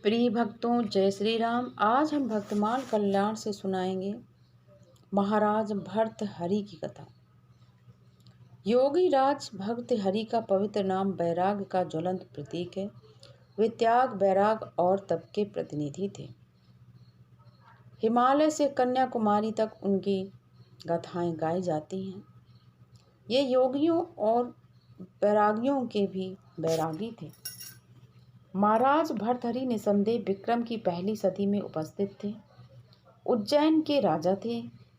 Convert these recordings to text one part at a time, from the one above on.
प्रिय भक्तों, जय श्री राम। आज हम भक्तमाल कल्याण से सुनाएंगे महाराज भर्तहरि की कथा। योगी राज भर्तहरि का पवित्र नाम वैराग्य का ज्वलंत प्रतीक है। वे त्याग, वैराग और तप के प्रतिनिधि थे। हिमालय से कन्याकुमारी तक उनकी गाथाएं गाई जाती हैं। ये योगियों और वैरागियों के भी वैरागी थे। महाराज भर्तहरि निसंदेह विक्रम की पहली सदी में उपस्थित थे। उज्जैन के राजा थे।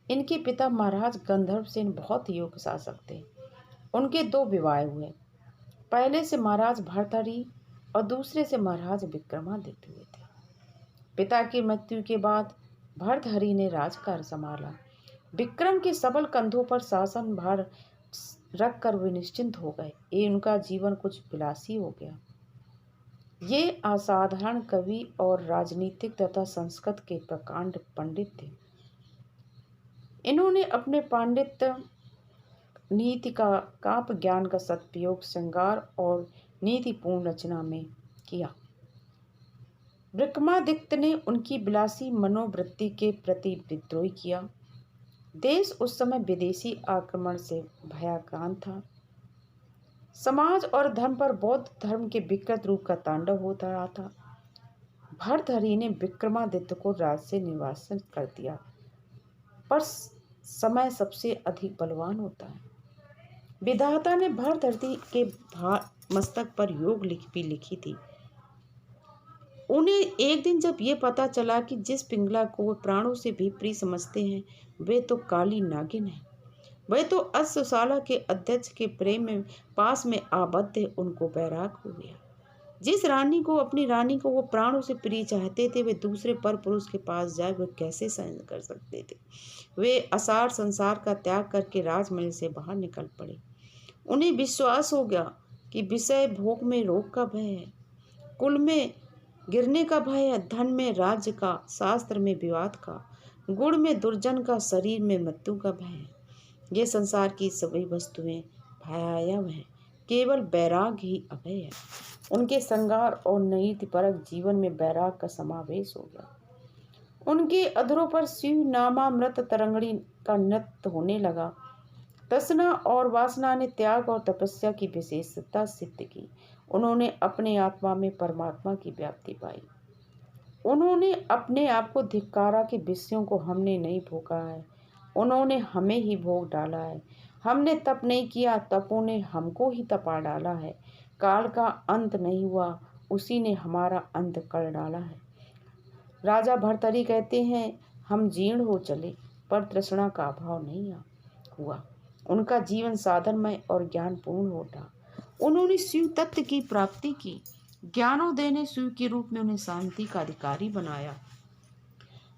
इनके पिता महाराज गंधर्वसेन बहुत योग्य शासक थे। उनके दो विवाह हुए। पहले से महाराज भर्तहरि और दूसरे से महाराज विक्रमादित्य हुए थे। पिता की मृत्यु के बाद भर्तहरि ने राजकार्य संभाला। विक्रम के सबल कंधों पर शासन भार रखकर वे निश्चिंत हो गए। ये उनका जीवन कुछ विलासी हो गया। ये असाधारण कवि और राजनीतिक तथा संस्कृत के प्रकांड पंडित थे। इन्होंने अपने पांडित्य, नीति का, काव्य ज्ञान का सदुपयोग श्रृंगार और नीतिपूर्ण रचना में किया। विक्रमादित्य ने उनकी विलासी मनोवृत्ति के प्रति विद्रोह किया। देश उस समय विदेशी आक्रमण से भयाक्रांत था। समाज और धर्म पर बौद्ध धर्म के विकृत रूप का तांडव होता रहा था। भर्तहरि ने विक्रमादित्य को राज से निर्वासित कर दिया, पर समय सबसे अधिक बलवान होता है। विधाता ने भर्तहरि के मस्तक पर योग भी लिखी थी। उन्हें एक दिन जब ये पता चला कि जिस पिंगला को वो प्राणों से भी प्रिय समझते हैं, वे तो काली नागिन है, वह तो अश्वशाला के अध्यक्ष के प्रेम में पास में आबद्ध है, उनको वैराग हो गया। जिस रानी को, अपनी रानी को वो प्राणों से प्रिय चाहते थे, वे दूसरे पर पुरुष के पास जाए वे कैसे सहन कर सकते थे। वे असार संसार का त्याग करके राजमहल से बाहर निकल पड़े। उन्हें विश्वास हो गया कि विषय भोग में रोग का भय है, कुल में गिरने का भय है, धन में राज्य का, शास्त्र में विवाद का, गुण में दुर्जन का, शरीर में मृत्यु का भय है। ये संसार की सभी वस्तुएं भयावह हैं, केवल वैराग ही अभय है। उनके श्रृंगार और नीतिपरक जीवन में वैराग का समावेश हो गया। उनके अधरों पर शिव नामामृत तरंगड़ी का नृत्य होने लगा। तृष्णा और वासना ने त्याग और तपस्या की विशेषता सिद्ध की। उन्होंने अपने आत्मा में परमात्मा की व्याप्ति पाई। उन्होंने अपने आप को धिक्कारा कि विषयों को हमने नहीं भोगा है, उन्होंने हमें ही भोग डाला है। हमने तप नहीं किया, तपों ने हमको ही तपा डाला है। काल का अंत नहीं हुआ, उसी ने हमारा अंत कर डाला है। राजा भर्तहरि कहते हैं, हम जीर्ण हो चले पर तृष्णा का अभाव नहीं हुआ। उनका जीवन साधनमय और ज्ञानपूर्ण हो उठा। उन्होंने शिव तत्व की प्राप्ति की। ज्ञानोदय ने शिव के रूप में उन्हें शांति का अधिकारी बनाया।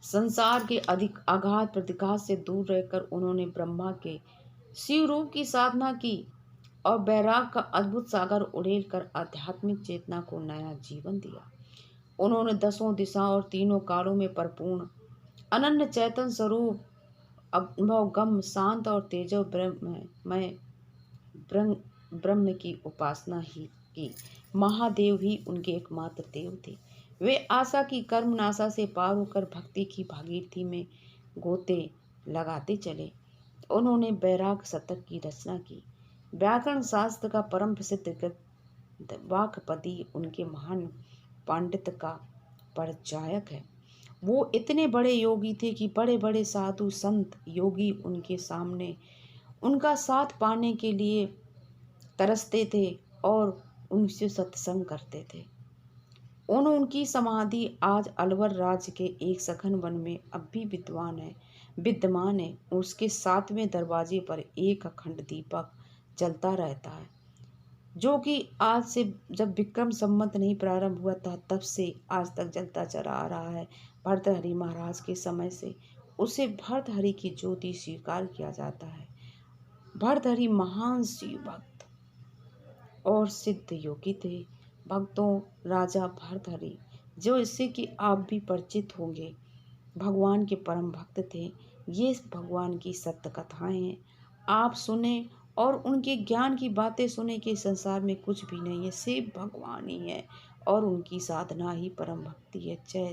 संसार के अधिक आघात प्रतिघात से दूर रहकर उन्होंने ब्रह्मा के शिव रूप की साधना की और वैराग का अद्भुत सागर उड़ेल कर आध्यात्मिक चेतना को नया जीवन दिया। उन्होंने दसों दिशाओं और तीनों कालों में परिपूर्ण अनन्य चैतन्य स्वरूप अनुभवगम शांत और तेजो ब्रह्म की उपासना ही की। महादेव ही उनके एकमात्र देव थे। वे आशा की कर्म नाशा से पार होकर भक्ति की भागीरथी में गोते लगाते चले। उन्होंने वैराग शतक की रचना की। व्याकरण शास्त्र का परम प्रसिद्ध ग्रंथ वाक्पदी उनके महान पांडित्य का परिचायक है। वो इतने बड़े योगी थे कि बड़े बड़े साधु संत योगी उनके सामने उनका साथ पाने के लिए तरसते थे और उनसे सत्संग करते थे। उनकी समाधि आज अलवर राज्य के एक सघन वन में अब भी विद्यमान है। उसके 7वें दरवाजे पर एक अखंड दीपक जलता रहता है, जो कि आज से जब विक्रम संवत नहीं प्रारंभ हुआ था तब से आज तक जलता चला आ रहा है। भर्तहरि महाराज के समय से उसे भर्तहरि की ज्योति स्वीकार किया जाता है। भर्तहरि महान शिव भक्त और सिद्ध योगी थे। भक्तों, राजा भर्तहरि, जो इससे कि आप भी परिचित होंगे, भगवान के परम भक्त थे। ये भगवान की सत्य कथाएं हैं, आप सुने और उनके ज्ञान की बातें सुने कि संसार में कुछ भी नहीं है, सिर्फ भगवान ही है और उनकी साधना ही परम भक्ति है। जय